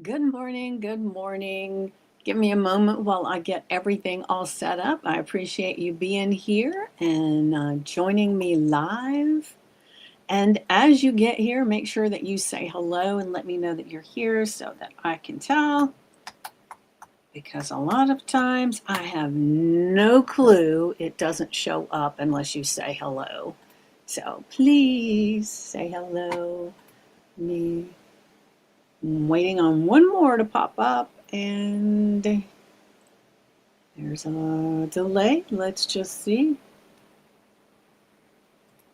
Good morning. Good morning. Give me a moment while I get everything all set up. I appreciate you being here and joining me live. And as you get here, make sure that you say hello and let me know that you're here so that I can tell. Because a lot of times I have no clue. It doesn't show up unless you say hello. So please say hello. Me. I'm waiting on one more to pop up, and there's a delay. Let's just see.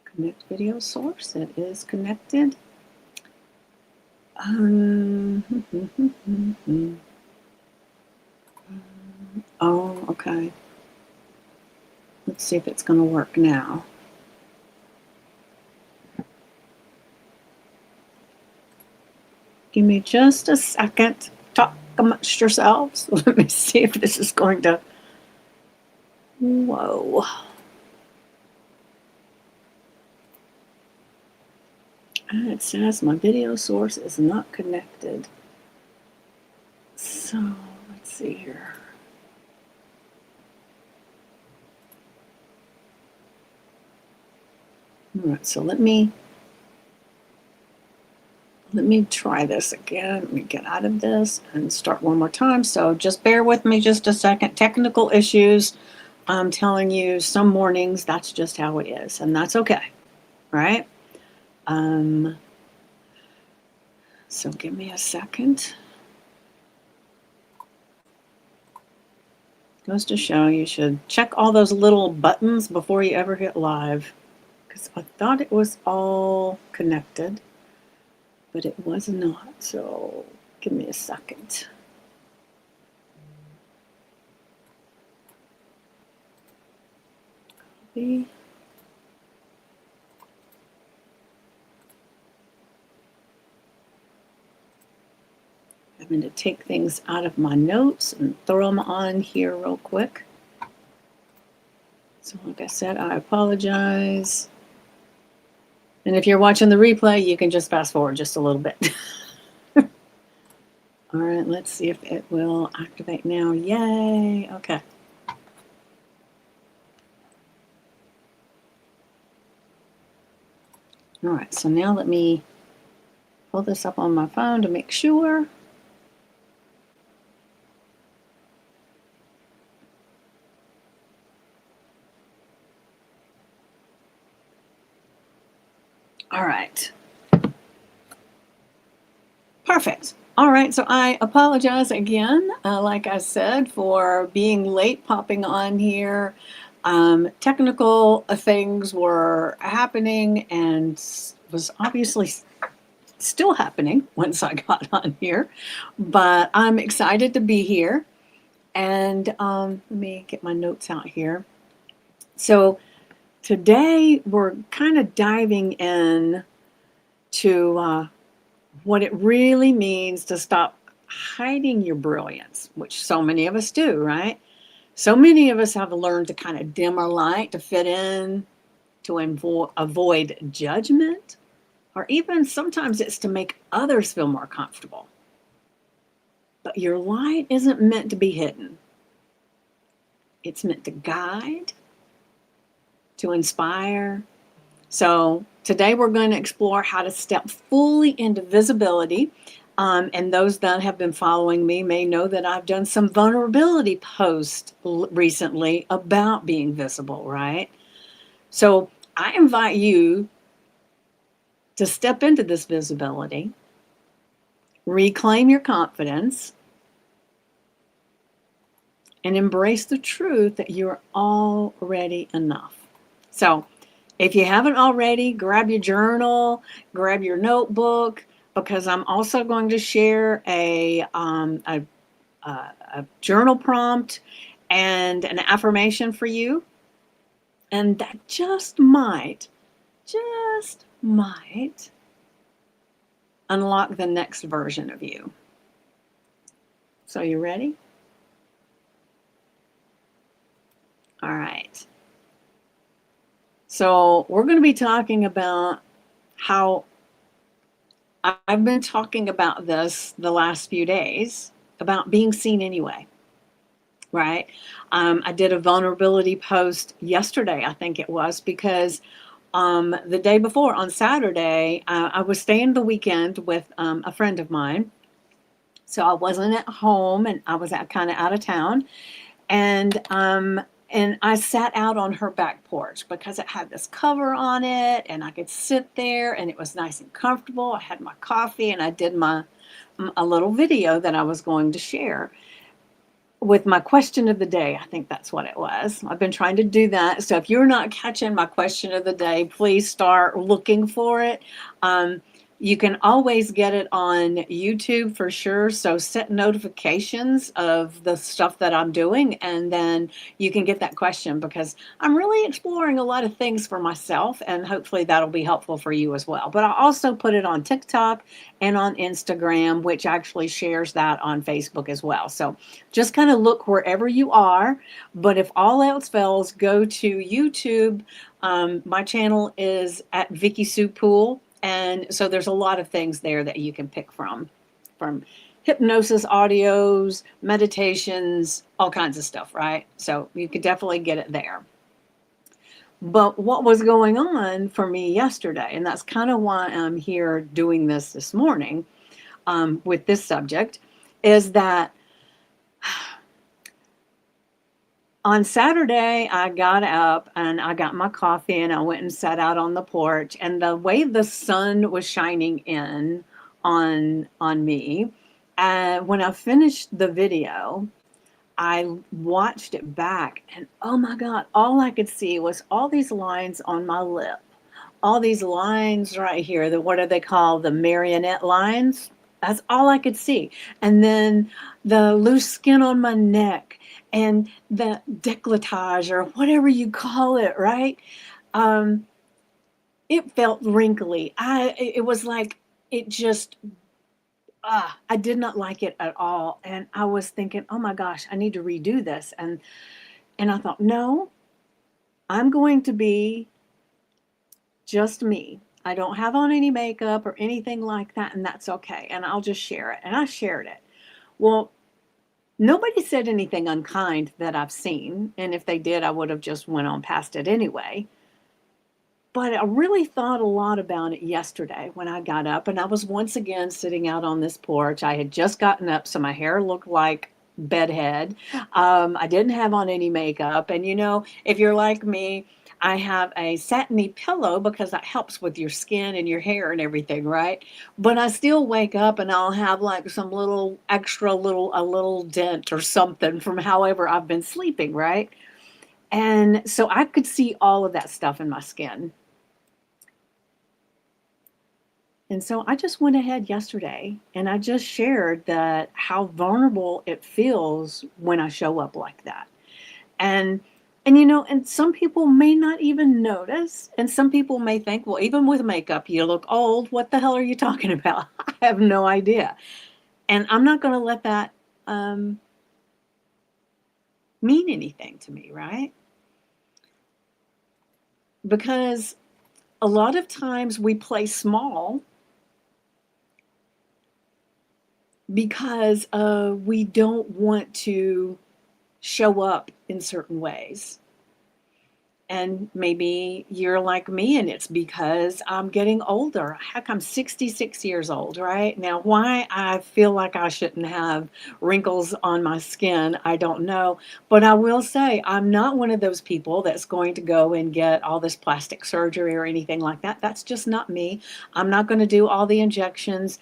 Connect video source. It is connected. Oh, okay. Let's see if it's going to work now. Give me just a second. Talk amongst yourselves. Let me see if this is going to. Whoa. It says my video source is not connected. So let's see here. All right, so let me try this again. Let me get out of this and start one more time. So just bear with me just a second. Technical issues. I'm telling you, some mornings that's just how it is, and that's okay, right? So give me a second. Goes to show you should check all those little buttons before you ever hit live, because I thought it was all connected, but it was not. So give me a second. Copy. Having to take things out of my notes and throw them on here real quick. So like I said, I apologize. And if you're watching the replay, you can just fast forward just a little bit. All right, let's see if it will activate now. Yay, okay. All right, so now let me pull this up on my phone to make sure. All right. Perfect. All right, so I apologize again, like I said, for being late popping on here. Technical things were happening and was obviously still happening once I got on here, but I'm excited to be here. And let me get my notes out here. So today we're kind of diving in to what it really means to stop hiding your brilliance, which so many of us do, right? So many of us have learned to kind of dim our light to fit in, to avoid judgment, or even sometimes it's to make others feel more comfortable. But your light isn't meant to be hidden. It's meant to guide, to inspire. So today we're going to explore how to step fully into visibility. And those that have been following me may know that I've done some vulnerability posts recently about being visible, right? So I invite you to step into this visibility, reclaim your confidence, and embrace the truth that you're already enough. So if you haven't already, grab your journal, grab your notebook, because I'm also going to share a journal prompt and an affirmation for you. And that just might unlock the next version of you. So you ready? All right. So we're going to be talking about how I've been talking about this the last few days about being seen anyway, right? I did a vulnerability post yesterday, I think it was, because the day before on Saturday, I was staying the weekend with a friend of mine. So I wasn't at home and I was kind of out of town. And I sat out on her back porch because it had this cover on it and I could sit there and it was nice and comfortable. I had my coffee and I did my a little video that I was going to share with my question of the day. I think that's what it was. I've been trying to do that. So if you're not catching my question of the day, please start looking for it. Um, you can always get it on YouTube for sure. So set notifications of the stuff that I'm doing, and then you can get that question because I'm really exploring a lot of things for myself, and hopefully that'll be helpful for you as well. But I also put it on TikTok and on Instagram, which actually shares that on Facebook as well. So just kind of look wherever you are. But if all else fails, go to YouTube. My channel is at Vicky Sue Poole. And so there's a lot of things there that you can pick from hypnosis audios, meditations, all kinds of stuff, right? So you could definitely get it there. But what was going on for me yesterday, and that's kind of why I'm here doing this morning with this subject, is that on Saturday, I got up and I got my coffee and I went and sat out on the porch. And the way the sun was shining in on me, when I finished the video, I watched it back, and oh my God, all I could see was all these lines on my lip, all these lines right here. The what are they called? The marionette lines. That's all I could see. And then the loose skin on my neck and the décolletage or whatever you call it, right? Um, it felt wrinkly. It was like it just I did not like it at all. And I was thinking, oh my gosh, I need to redo this. And I thought, no, I'm going to be just me. I don't have on any makeup or anything like that, and that's okay. And I'll just share it. And I shared it. Well, nobody said anything unkind that I've seen. And if they did, I would have just went on past it anyway. But I really thought a lot about it yesterday when I got up, and I was once again sitting out on this porch. I had just gotten up, so my hair looked like bedhead. I didn't have on any makeup. And if you're like me, I have a satiny pillow because that helps with your skin and your hair and everything, right? But I still wake up and I'll have like some little extra a little dent or something from however I've been sleeping, right? And so I could see all of that stuff in my skin. And so I just went ahead yesterday and I just shared that how vulnerable it feels when I show up like that. And and some people may not even notice, and some people may think, well, even with makeup, you look old. What the hell are you talking about? I have no idea. And I'm not going to let that um, mean anything to me, right? Because a lot of times we play small because we don't want to show up in certain ways. And maybe you're like me and it's because I'm getting older. Heck, I'm 66 years old, right? Now, why I feel like I shouldn't have wrinkles on my skin, I don't know. But I will say, I'm not one of those people that's going to go and get all this plastic surgery or anything like that. That's just not me. I'm not going to do all the injections.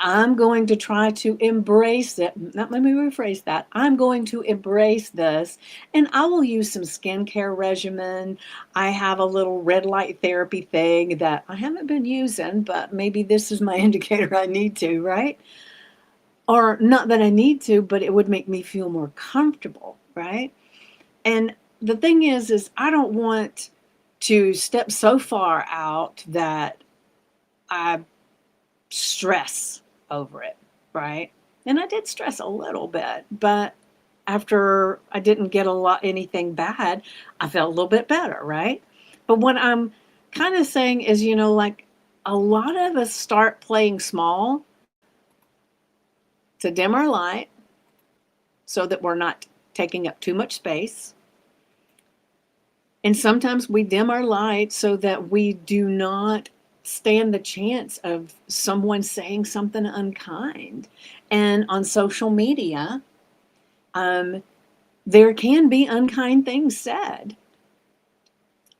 I'm going to try to embrace it. Let me rephrase that. I'm going to embrace this, and I will use some skincare regimen. I have a little red light therapy thing that I haven't been using, but maybe this is my indicator I need to, right? Or not that I need to, but it would make me feel more comfortable, right? And the thing is I don't want to step so far out that I stress over it, right? And I did stress a little bit, but after I didn't get anything bad, I felt a little bit better, right? But what I'm kind of saying is, like a lot of us start playing small to dim our light so that we're not taking up too much space. And sometimes we dim our light so that we do not stand the chance of someone saying something unkind. And on social media, um, there can be unkind things said.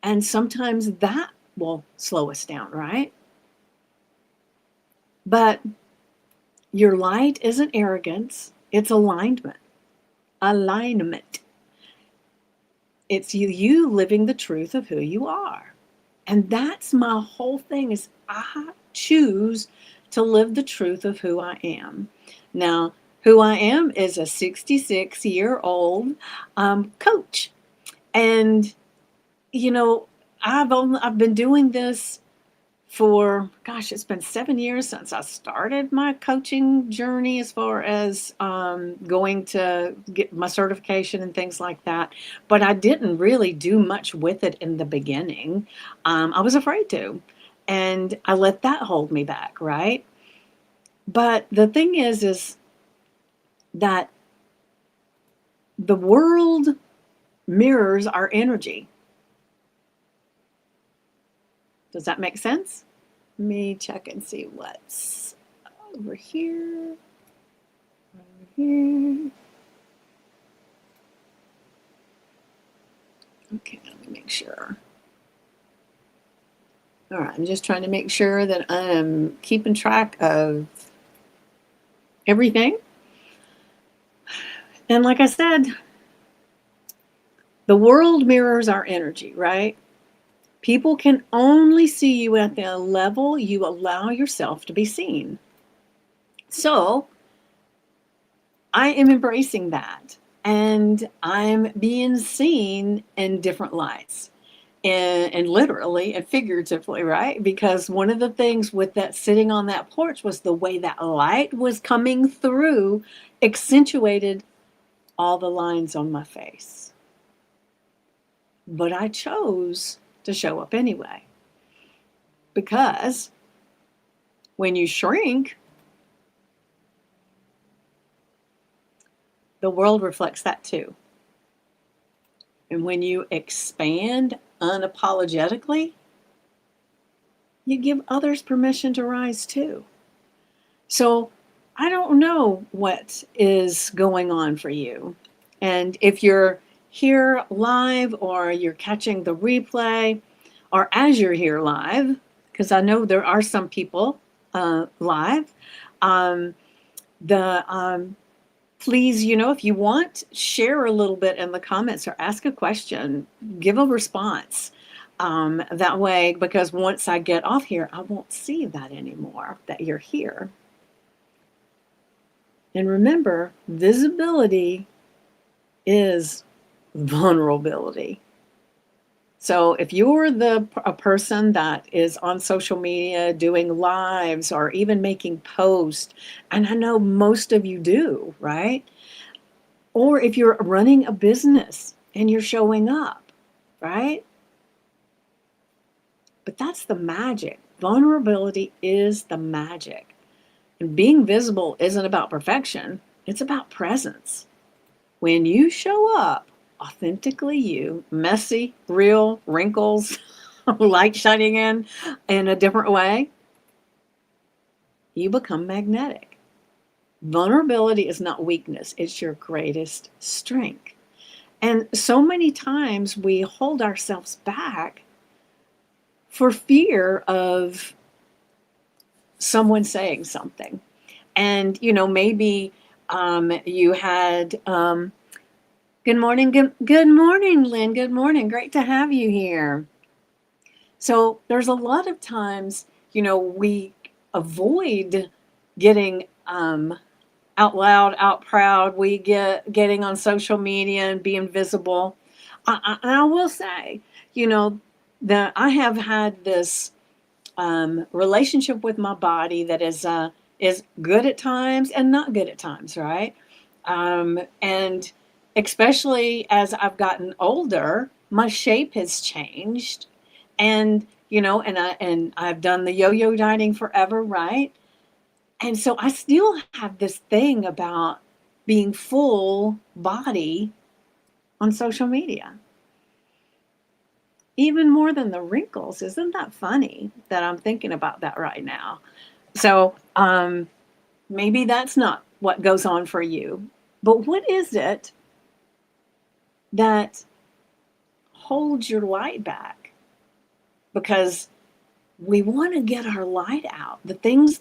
And sometimes that will slow us down, right? But your light isn't arrogance, it's alignment. Alignment. It's you living the truth of who you are. And that's my whole thing is I choose to live the truth of who I am. Now, who I am is a 66-year-old coach. And, you know, I've been doing this for, gosh, it's been 7 years since I started my coaching journey as far as going to get my certification and things like that. But I didn't really do much with it in the beginning. I was afraid to. And I let that hold me back, right? But the thing is that the world mirrors our energy. Does that make sense? Let me check and see what's over here. Over here. Okay, let me make sure. All right, I'm just trying to make sure that I'm keeping track of everything. And like I said, the world mirrors our energy, right? People can only see you at the level you allow yourself to be seen. So I am embracing that and I'm being seen in different lights. And literally and figuratively, right? Because one of the things with that sitting on that porch was the way that light was coming through accentuated all the lines on my face. But I chose to show up anyway. Because when you shrink, the world reflects that too. And when you expand unapologetically, you give others permission to rise too. So I don't know what is going on for you. And if you're here live or you're catching the replay, or as you're here live, because I know there are some people live, um, please, if you want, share a little bit in the comments or ask a question, give a response. That way, because once I get off here, I won't see that anymore, that you're here. And remember, visibility is vulnerability. So if you're a person that is on social media doing lives or even making posts, and I know most of you do, right? Or if you're running a business and you're showing up, right? But that's the magic. Vulnerability is the magic. And being visible isn't about perfection, it's about presence. When you show up authentically you, messy, real, wrinkles, light shining in a different way, you become magnetic. Vulnerability is not weakness, it's your greatest strength. And so many times we hold ourselves back for fear of someone saying something. And, maybe you had, good morning, good morning, Lynn, good morning, great to have you here. So there's a lot of times, we avoid getting out loud, out proud. We getting on social media and being visible. I will say, that I have had this relationship with my body that is good at times and not good at times, right? And especially as I've gotten older, my shape has changed. And and I've done the yo-yo dieting forever, right? And so I still have this thing about being full body on social media, even more than the wrinkles. Isn't that funny that I'm thinking about that right now? So maybe that's not what goes on for you. But what is it that holds your light back? Because we want to get our light out. The things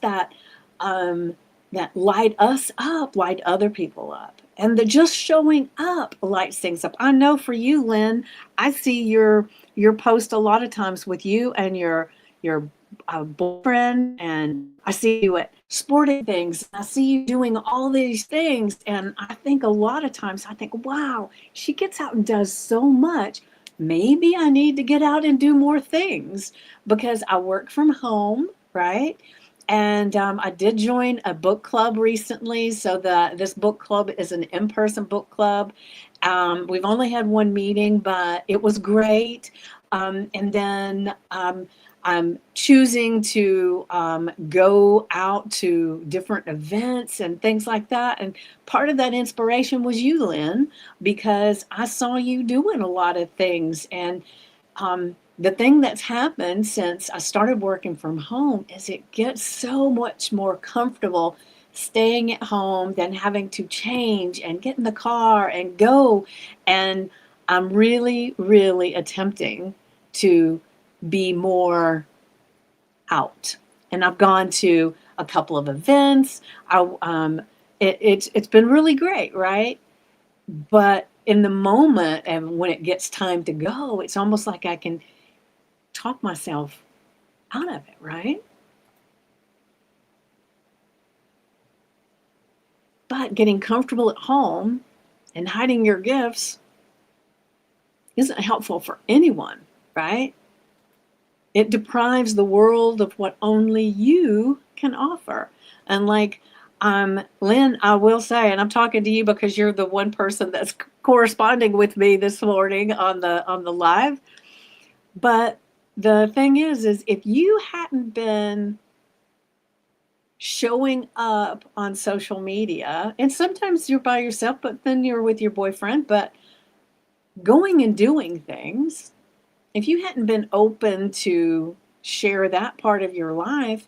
um, that light us up light other people up, and the just showing up lights things up. I know for you, Lynn, I see your post a lot of times with you and your boyfriend, and I see you at sporting things. I see you doing all these things, and I think a lot of times I think, wow, she gets out and does so much. Maybe I need to get out and do more things because I work from home, right? And I did join a book club recently. So this book club is an in-person book club. We've only had one meeting, but it was great. And then I'm choosing to go out to different events and things like that. And part of that inspiration was you, Lynn, because I saw you doing a lot of things. And the thing that's happened since I started working from home is it gets so much more comfortable staying at home than having to change and get in the car and go. And I'm really, really attempting to be more out. And I've gone to a couple of events. It's been really great, right? But in the moment and when it gets time to go, it's almost like I can talk myself out of it, right? But getting comfortable at home and hiding your gifts isn't helpful for anyone, right? It deprives the world of what only you can offer. And like Lynn, I will say, and I'm talking to you because you're the one person that's corresponding with me this morning on the live. But the thing is if you hadn't been showing up on social media, and sometimes you're by yourself, but then you're with your boyfriend, but going and doing things, if you hadn't been open to share that part of your life,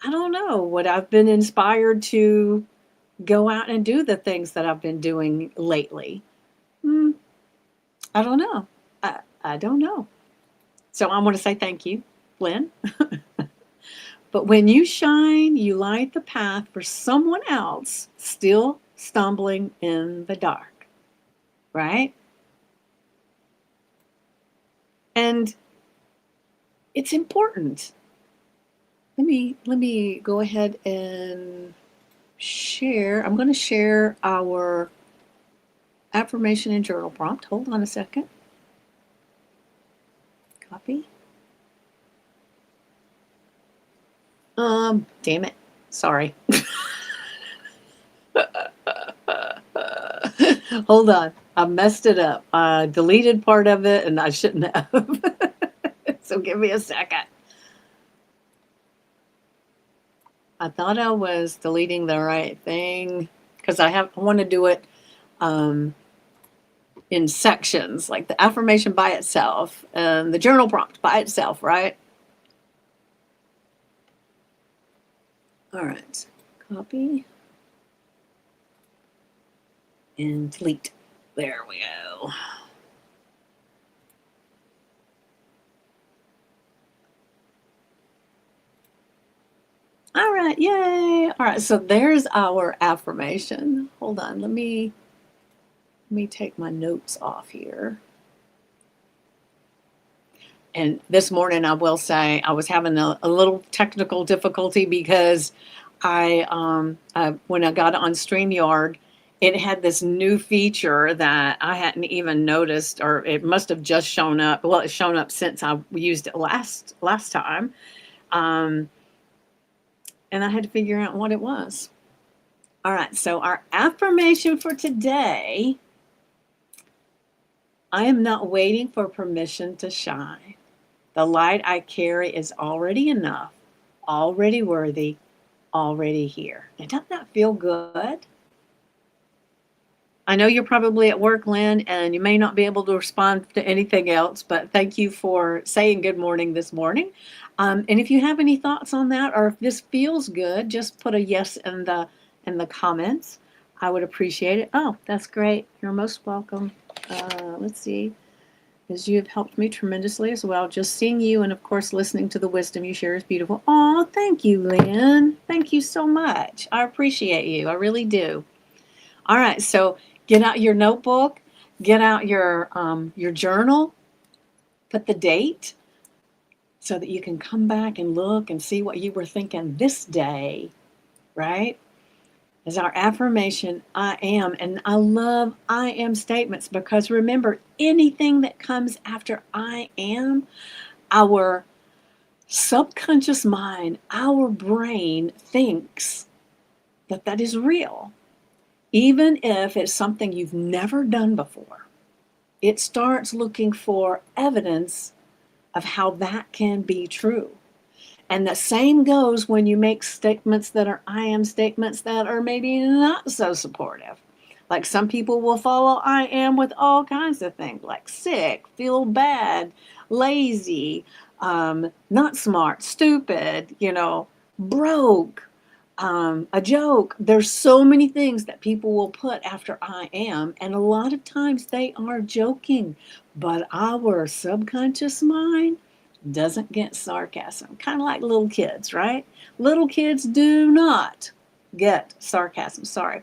I don't know, would I've been inspired to go out and do the things that I've been doing lately? Hmm, I don't know. I don't know. So I want to say thank you, Lynn. But when you shine, you light the path for someone else still stumbling in the dark, right? And it's important. Let me go ahead and share. I'm going to share our affirmation and journal prompt. Hold on a second. Copy. Damn it. Sorry. Hold on. I messed it up. I deleted part of it and I shouldn't have. So give me a second. I thought I was deleting the right thing because I want to do it in sections, like the affirmation by itself and the journal prompt by itself, right? All right. Copy and delete. There we go. All right, yay. All right, so there's our affirmation. Hold on, let me take my notes off here. And this morning, I will say I was having a little technical difficulty because when I got on StreamYard, it had this new feature that I hadn't even noticed, or it must have just shown up. Well, it's shown up since I used it last time, um, and I had to figure out what it was. All right, so our affirmation for today: I am not waiting for permission to shine. The light I carry is already enough, already worthy, already here. And doesn't that feel good? I know you're probably at work, Lynn, and you may not be able to respond to anything else, but thank you for saying good morning this morning. And if you have any thoughts on that, or if this feels good, just put a yes in the comments. I would appreciate it. Oh, that's great. You're most welcome. Let's see. As you have helped me tremendously as well. Just seeing you and, of course, listening to the wisdom you share is beautiful. Oh, thank you, Lynn. Thank you so much. I appreciate you. I really do. All right, so get out your notebook, get out your journal, put the date so that you can come back and look and see what you were thinking this day, right? As our affirmation, I am. And I love I am statements because remember, anything that comes after I am, our subconscious mind, our brain thinks that that is real. Even if it's something you've never done before, it starts looking for evidence of how that can be true. And the same goes when you make statements that are I am statements that are maybe not so supportive. Like some people will follow I am with all kinds of things like sick, feel bad, lazy, not smart, stupid, broke, a joke. There's so many things that people will put after I am, and a lot of times they are joking, but our subconscious mind doesn't get sarcasm. Kind of like little kids, right? Little kids do not get sarcasm. Sorry.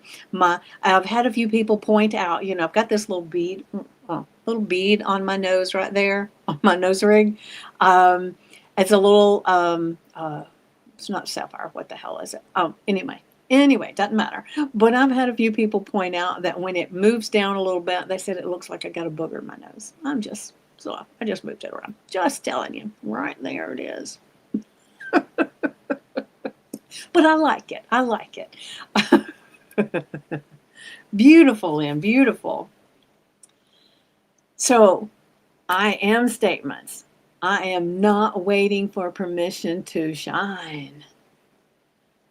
I've had a few people point out, I've got this little bead on my nose right there, on my nose ring. It's a little it's not sapphire. What the hell is it? Oh, anyway, doesn't matter. But I've had a few people point out that when it moves down a little bit, they said it looks like I got a booger in my nose. So I just moved it around. Just telling you, right there it is. But I like it. I like it. Beautiful, Lynn, beautiful. So I am statements. I am not waiting for permission to shine.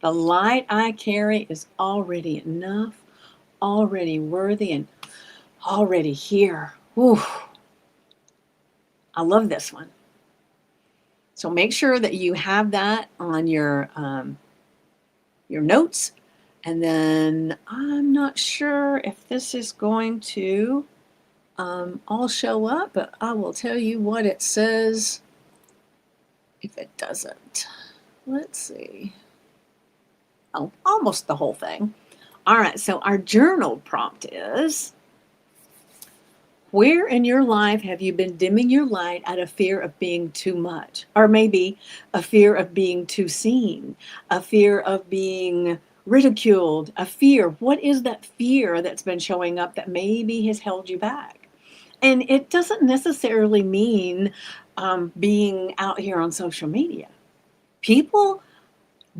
The light I carry is already enough, already worthy, and already here. Whew. I love this one. So make sure that you have that on your notes. And then I'm not sure if this is going to all show up, but I will tell you what it says if it doesn't. Let's see. Oh, almost the whole thing. All right, so our journal prompt is, where in your life have you been dimming your light out of fear of being too much? Or maybe a fear of being too seen, a fear of being ridiculed, a fear. What is that fear that's been showing up that maybe has held you back? And it doesn't necessarily mean being out here on social media. People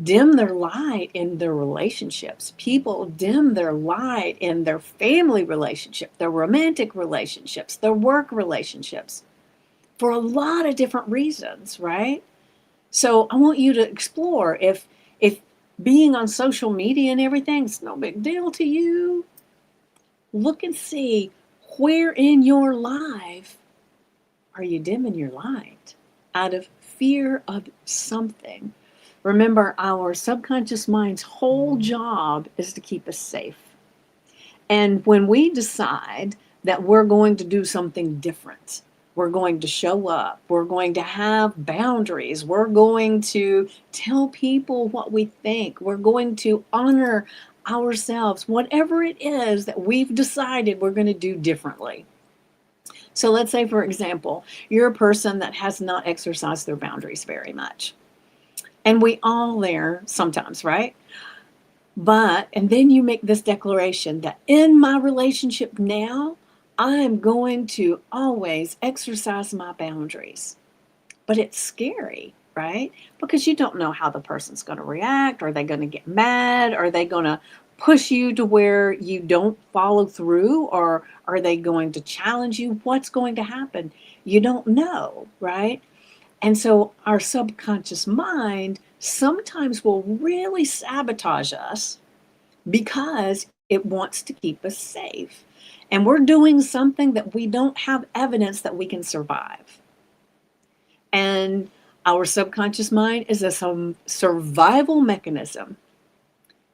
dim their light in their relationships. People dim their light in their family relationship, their romantic relationships, their work relationships for a lot of different reasons, right? So I want you to explore if being on social media and everything is no big deal to you, look and see where in your life are you dimming your light out of fear of something. Remember, our subconscious mind's whole job is to keep us safe. And when we decide that we're going to do something different, we're going to show up, we're going to have boundaries, we're going to tell people what we think, we're going to honor ourselves, whatever it is that we've decided we're going to do differently. So let's say, for example, you're a person that has not exercised their boundaries very much. And we all there sometimes, right? And then you make this declaration that in my relationship now, I'm going to always exercise my boundaries. But it's scary, right? Because you don't know how the person's going to react. Are they going to get mad? Are they going to push you to where you don't follow through? Or are they going to challenge you? What's going to happen? You don't know, right? And so our subconscious mind sometimes will really sabotage us because it wants to keep us safe. And we're doing something that we don't have evidence that we can survive. And our subconscious mind is a survival mechanism.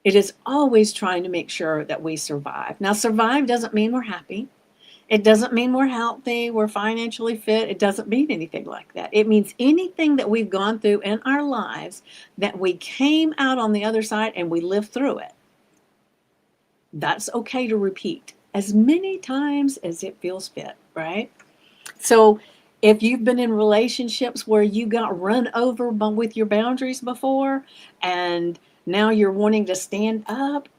It is always trying to make sure that we survive. Now, survive doesn't mean we're happy. It doesn't mean we're healthy, we're financially fit. It doesn't mean anything like that. It means anything that we've gone through in our lives that we came out on the other side and we lived through it. That's okay to repeat as many times as it feels fit, right? So if you've been in relationships where you got run over with your boundaries before and now you're wanting to stand up,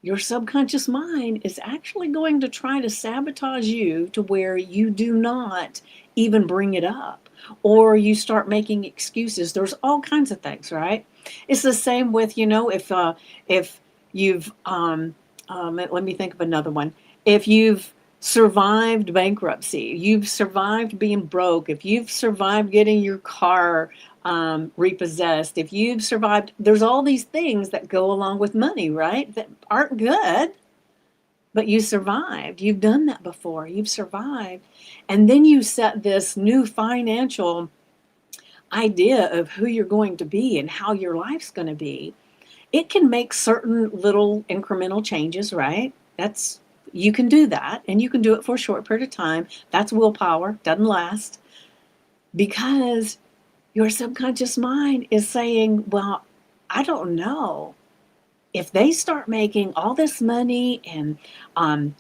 your subconscious mind is actually going to try to sabotage you to where you do not even bring it up or you start making excuses. There's all kinds of things, right? It's the same with, if you've let me think of another one. If you've survived bankruptcy, you've survived being broke, if you've survived getting your car repossessed, if you've survived, there's all these things that go along with money, right? That aren't good, but you survived. You've done that before. You've survived. And then you set this new financial idea of who you're going to be and how your life's going to be. It can make certain little incremental changes, right? You can do that, and you can do it for a short period of time. That's willpower, doesn't last, because your subconscious mind is saying, well, I don't know. If they start making all this money and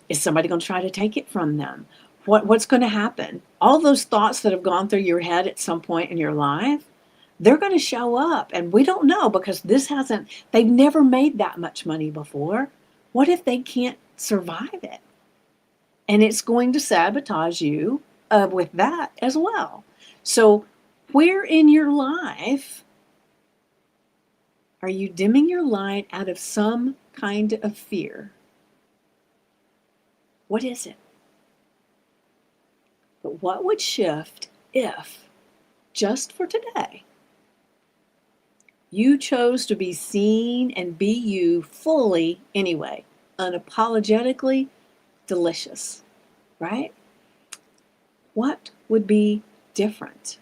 is somebody going to try to take it from them? What's going to happen? All those thoughts that have gone through your head at some point in your life, they're going to show up. And we don't know because they've never made that much money before. What if they can't survive it? And it's going to sabotage you with that as well. So where in your life are you dimming your light out of some kind of fear? What is it? But what would shift if, just for today, you chose to be seen and be you fully anyway, unapologetically delicious, right? What would be different?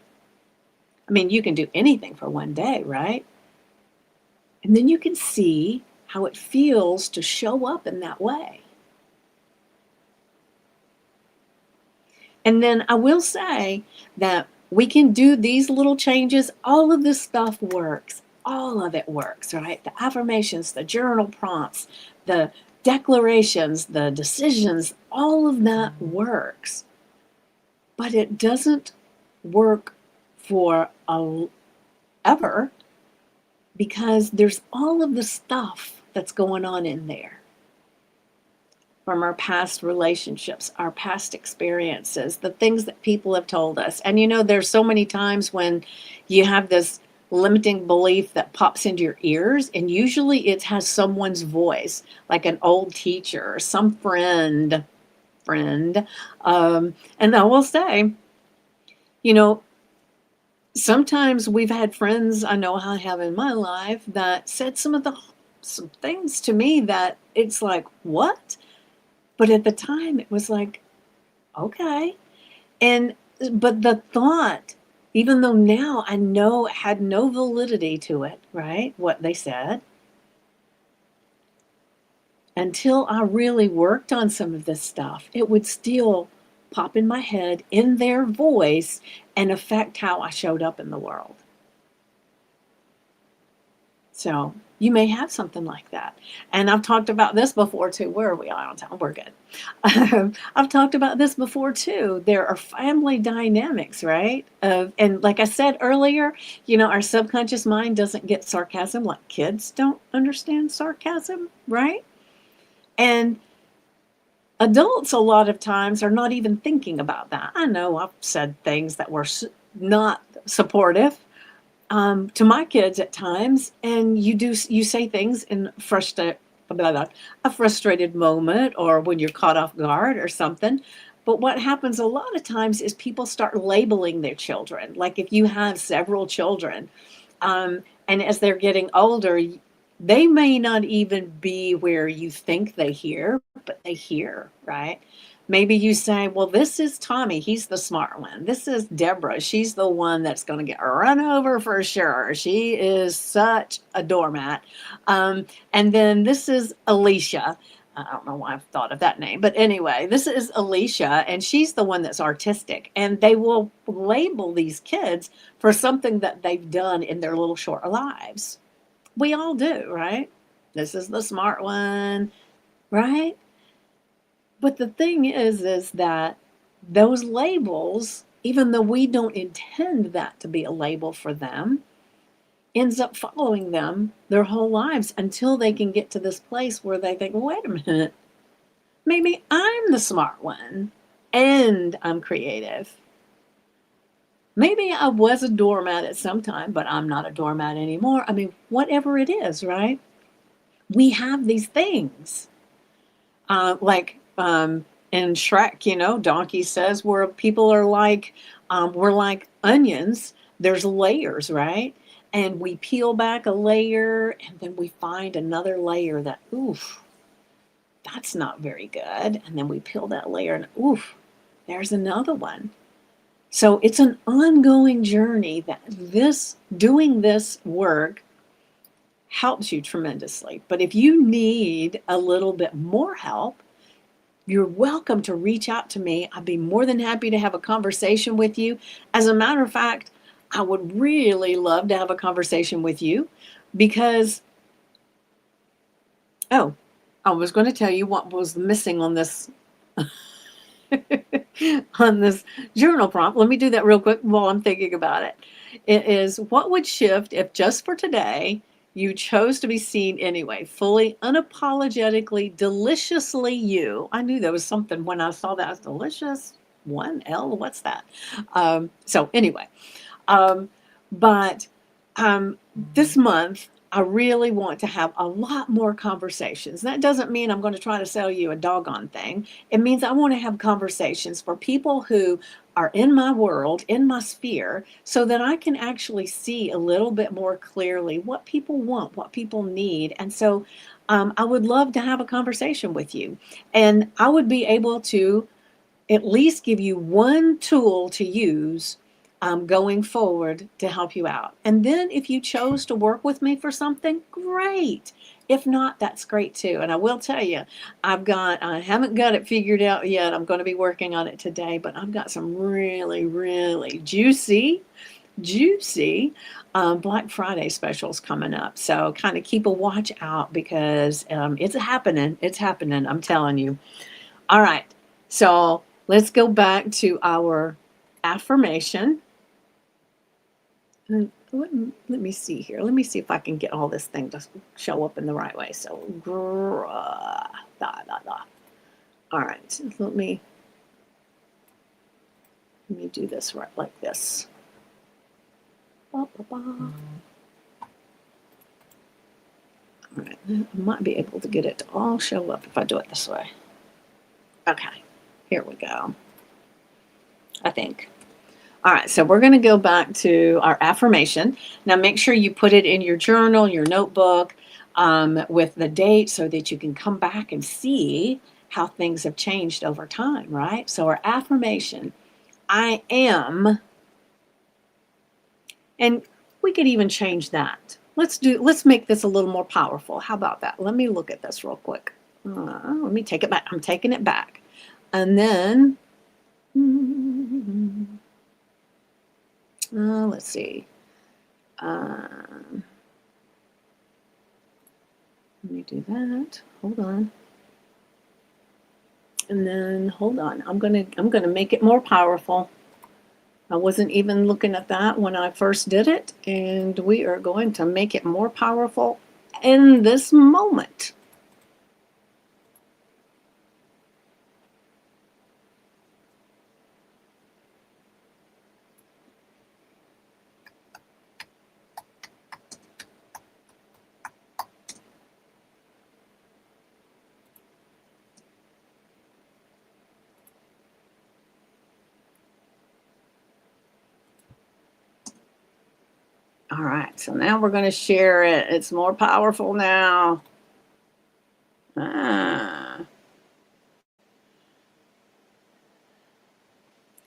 I mean, you can do anything for one day, right? And then you can see how it feels to show up in that way. And then I will say that we can do these little changes. All of this stuff works. All of it works, right? The affirmations, the journal prompts, the declarations, the decisions, all of that works. But it doesn't work for ever, because there's all of the stuff that's going on in there from our past relationships, our past experiences, the things that people have told us. And there's so many times when you have this limiting belief that pops into your ears, and usually it has someone's voice, like an old teacher or some friend. And I will say, sometimes we've had friends I know I have in my life that said some things to me that it's like, what? But at the time it was like, okay. But the thought, even though now I know it had no validity to it, right? What they said, until I really worked on some of this stuff, it would still pop in my head in their voice and affect how I showed up in the world. So you may have something like that. And I've talked about this before too. Where are we on time? We're good. I've talked about this before too. There are family dynamics, right? And like I said earlier, our subconscious mind doesn't get sarcasm like kids don't understand sarcasm, right? And adults a lot of times are not even thinking about that. I know I've said things that were not supportive to my kids at times, and you say things in a frustrated moment or when you're caught off guard or something. But what happens a lot of times is people start labeling their children. Like if you have several children, and as they're getting older, they may not even be where you think they hear, but they hear, right? Maybe you say, well, this is Tommy. He's the smart one. This is Deborah. She's the one that's going to get run over for sure. She is such a doormat. And then this is Alicia. I don't know why I've thought of that name, but anyway, this is Alicia, and she's the one that's artistic. And they will label these kids for something that they've done in their little short lives. We all do, right? This is the smart one, right? But the thing is that those labels, even though we don't intend that to be a label for them, ends up following them their whole lives until they can get to this place where they think, wait a minute, maybe I'm the smart one and I'm creative. Maybe I was a doormat at some time, but I'm not a doormat anymore. I mean, whatever it is, right? We have these things. In Shrek, Donkey says where people are like, we're like onions. There's layers, right? And we peel back a layer and then we find another layer that, oof, that's not very good. And then we peel that layer and oof, there's another one. So it's an ongoing journey that doing this work helps you tremendously. But if you need a little bit more help, you're welcome to reach out to me. I'd be more than happy to have a conversation with you. As a matter of fact, I would really love to have a conversation with you because, oh, I was going to tell you what was missing on this on this journal prompt. Let me do that real quick while I'm thinking about it. It is, what would shift if just for today you chose to be seen anyway, fully, unapologetically, deliciously you? I knew there was something when I saw that. Delicious, 1L, what's that? So anyway, um, but this month, I really want to have a lot more conversations. That doesn't mean I'm going to try to sell you a doggone thing. It means I want to have conversations for people who are in my world, in my sphere, so that I can actually see a little bit more clearly what people want, what people need. And so I would love to have a conversation with you. And I would be able to at least give you one tool to use going forward to help you out. And then if you chose to work with me for something, great. If not, that's great too. And I will tell you, I haven't got it figured out yet. I'm going to be working on it today, but I've got some really, really juicy Black Friday specials coming up. So kind of keep a watch out because it's happening. It's happening. I'm telling you. All right. So let's go back to our affirmation. Let me see here. Let me see if I can get all this thing to show up in the right way. So, da, da, da. All right. Let me do this right like this. Ba, ba, ba. All right. I might be able to get it to all show up if I do it this way. Okay. Here we go. I think. All right, so we're going to go back to our affirmation. Now, make sure you put it in your journal, your notebook, with the date so that you can come back and see how things have changed over time, right? So our affirmation, I am, and we could even change that. Let's make this a little more powerful. How about that? Let me look at this real quick. Let me take it back. I'm taking it back. And then, let's see. Let me do that. Hold on. And then hold on. I'm gonna make it more powerful. I wasn't even looking at that when I first did it, and we are going to make it more powerful in this moment. All right, so now we're going to share it. It's more powerful now. Ah.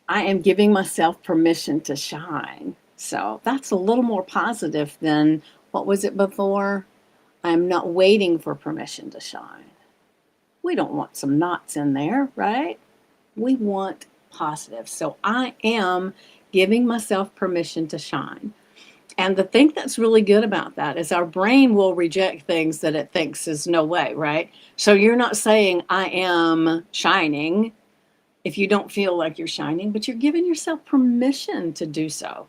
I am giving myself permission to shine. So that's a little more positive than what was it before? I'm not waiting for permission to shine. We don't want some knots in there, right? We want positive. So I am giving myself permission to shine. And the thing that's really good about that is our brain will reject things that it thinks is no way, right? So you're not saying, I am shining if you don't feel like you're shining, but you're giving yourself permission to do so.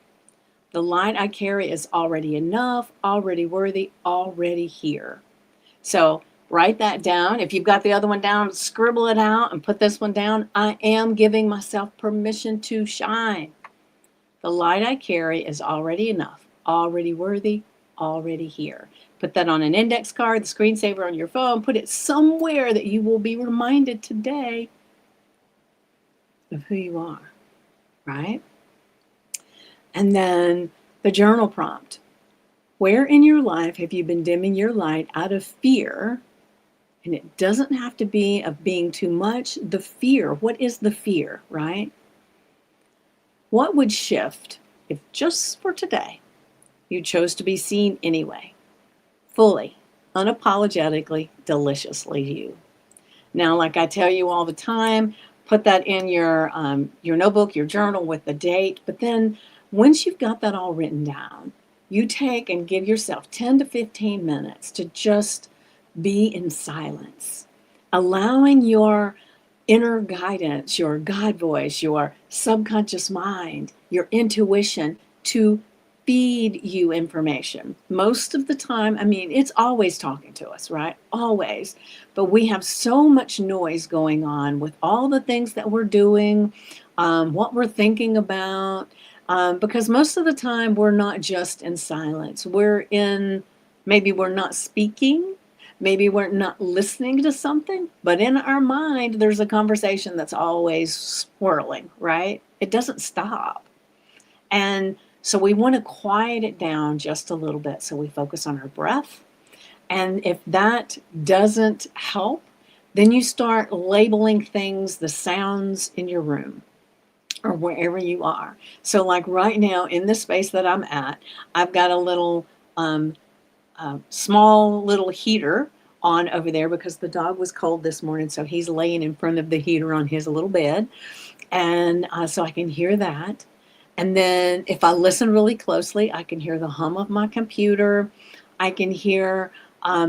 The light I carry is already enough, already worthy, already here. So write that down. If you've got the other one down, scribble it out and put this one down. I am giving myself permission to shine. The light I carry is already enough, already worthy, already here. Put that on an index card, the screensaver on your phone. Put it somewhere that you will be reminded today of who you are, right? And then the journal prompt. Where in your life have you been dimming your light out of fear? And it doesn't have to be of being too much. The fear, what is the fear, right? What would shift if just for today you chose to be seen anyway, fully, unapologetically, deliciously you? Now, like I tell you all the time, put that in your notebook, your journal with the date. But then once you've got that all written down, you take and give yourself 10 to 15 minutes to just be in silence, allowing your inner guidance, your God voice, your subconscious mind, your intuition to feed you information. Most of the time, I mean, it's always talking to us, right? Always. But we have so much noise going on with all the things that we're doing, what we're thinking about, because most of the time we're not just in silence. Maybe we're not speaking. Maybe we're not listening to something, but in our mind, there's a conversation that's always swirling, right? It doesn't stop. And so we want to quiet it down just a little bit. So we focus on our breath. And if that doesn't help, then you start labeling things, the sounds in your room or wherever you are. So, like right now in the space that I'm at, I've got a little small little heater on over there because the dog was cold this morning. So he's laying in front of the heater on his little bed. And so I can hear that. And then if I listen really closely, I can hear the hum of my computer. I can hear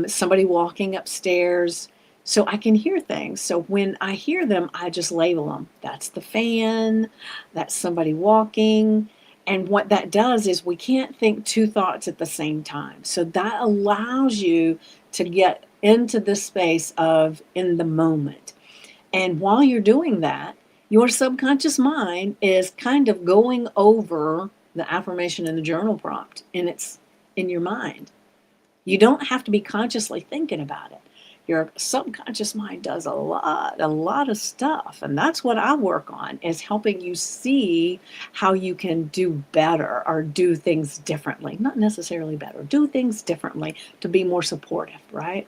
somebody walking upstairs. So I can hear things. So when I hear them, I just label them. That's the fan. That's somebody walking. And what that does is we can't think two thoughts at the same time. So that allows you to get into the space of in the moment. And while you're doing that, your subconscious mind is kind of going over the affirmation in the journal prompt, and it's in your mind. You don't have to be consciously thinking about it. Your subconscious mind does a lot of stuff. And that's what I work on, is helping you see how you can do better or do things differently. Not necessarily better, do things differently to be more supportive, right?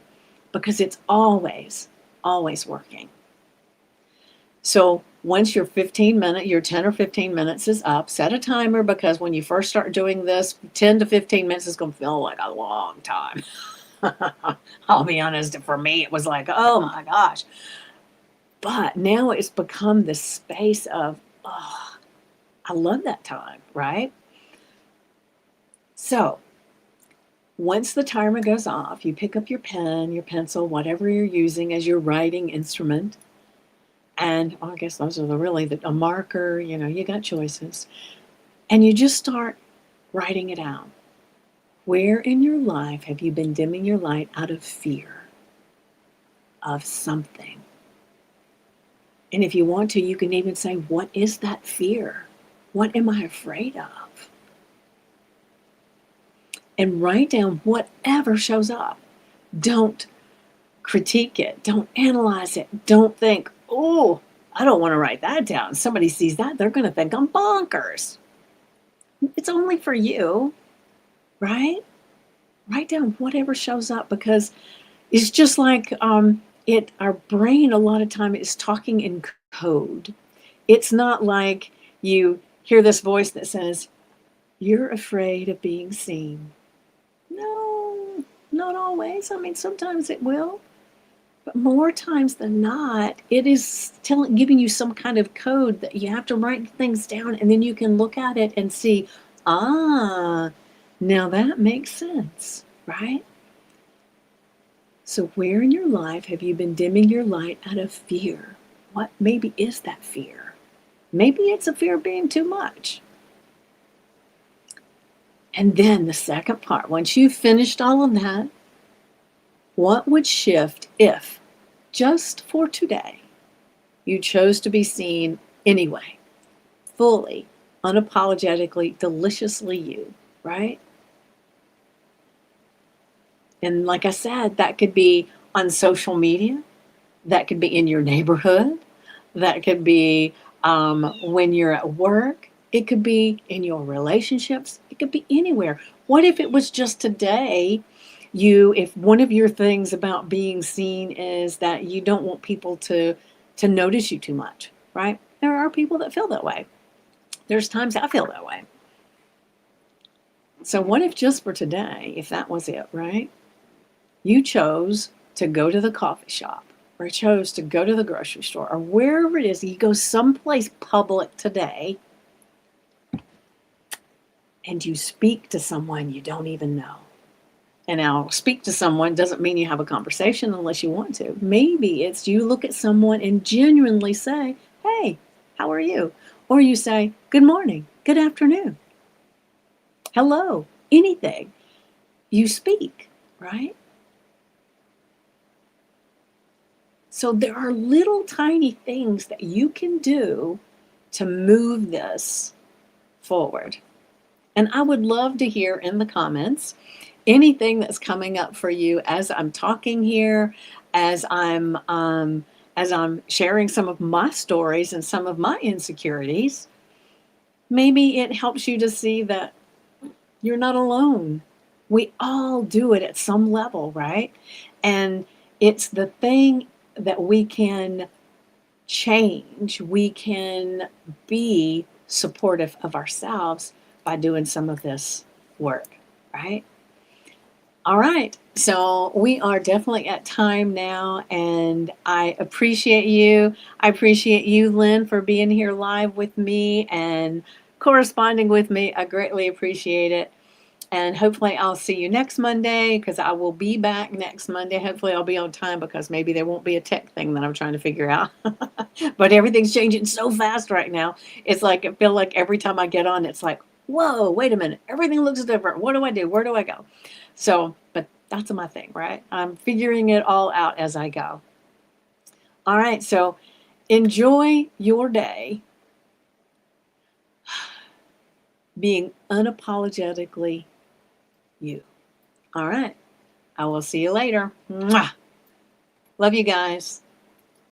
Because it's always working. So once your 10 or 15 minutes is up, set a timer, because when you first start doing this, 10 to 15 minutes is going to feel like a long time. I'll be honest, for me, it was like, oh my gosh. But now it's become this space of, oh, I love that time, right? So once the timer goes off, you pick up your pen, your pencil, whatever you're using as your writing instrument. And I guess those are a marker, you got choices. And you just start writing it out. Where in your life have you been dimming your light out of fear of something? And if you want to, you can even say, what is that fear? What am I afraid of? And write down whatever shows up. Don't critique it. Don't analyze it. Don't think, oh, I don't want to write that down. Somebody sees that, they're going to think I'm bonkers. It's only for you. right? Write down whatever shows up, because it's just like our brain a lot of time is talking in code. It's not like you hear this voice that says, "You're afraid of being seen." No, not always. I mean, sometimes it will, but more times than not, it is giving you some kind of code that you have to write things down, and then you can look at it and see, ah, now that makes sense, right? So, where in your life have you been dimming your light out of fear? What maybe is that fear? Maybe it's a fear of being too much. And then the second part, once you've finished all of that, what would shift if, just for today, you chose to be seen anyway, fully, unapologetically, deliciously you, right? And like I said, that could be on social media, that could be in your neighborhood, that could be when you're at work, it could be in your relationships, it could be anywhere. What if it was just today? If one of your things about being seen is that you don't want people to notice you too much, right? There are people that feel that way. There's times I feel that way. So what if just for today, if that was it, right? You chose to go to the coffee shop, or chose to go to the grocery store, or wherever it is, you go someplace public today and you speak to someone you don't even know. And now, speak to someone doesn't mean you have a conversation unless you want to. Maybe it's you look at someone and genuinely say, "Hey, how are you?" Or you say, "Good morning, good afternoon, hello," anything. You speak, right? So there are little tiny things that you can do to move this forward. And I would love to hear in the comments anything that's coming up for you as I'm talking here, as I'm sharing some of my stories and some of my insecurities. Maybe it helps you to see that you're not alone. We all do it at some level, right? And it's the thing that we can change. We can be supportive of ourselves by doing some of this work, right? All right. So we are definitely at time now, and I appreciate you. I appreciate you, Lynn, for being here live with me and corresponding with me. I greatly appreciate it. And hopefully, I'll see you next Monday, because I will be back next Monday. Hopefully, I'll be on time, because maybe there won't be a tech thing that I'm trying to figure out. But everything's changing so fast right now. It's like, I feel like every time I get on, it's like, whoa, wait a minute. Everything looks different. What do I do? Where do I go? So, but that's my thing, right? I'm figuring it all out as I go. All right. So enjoy your day being unapologetically you. All right. I will see you later. Mwah. Love you guys.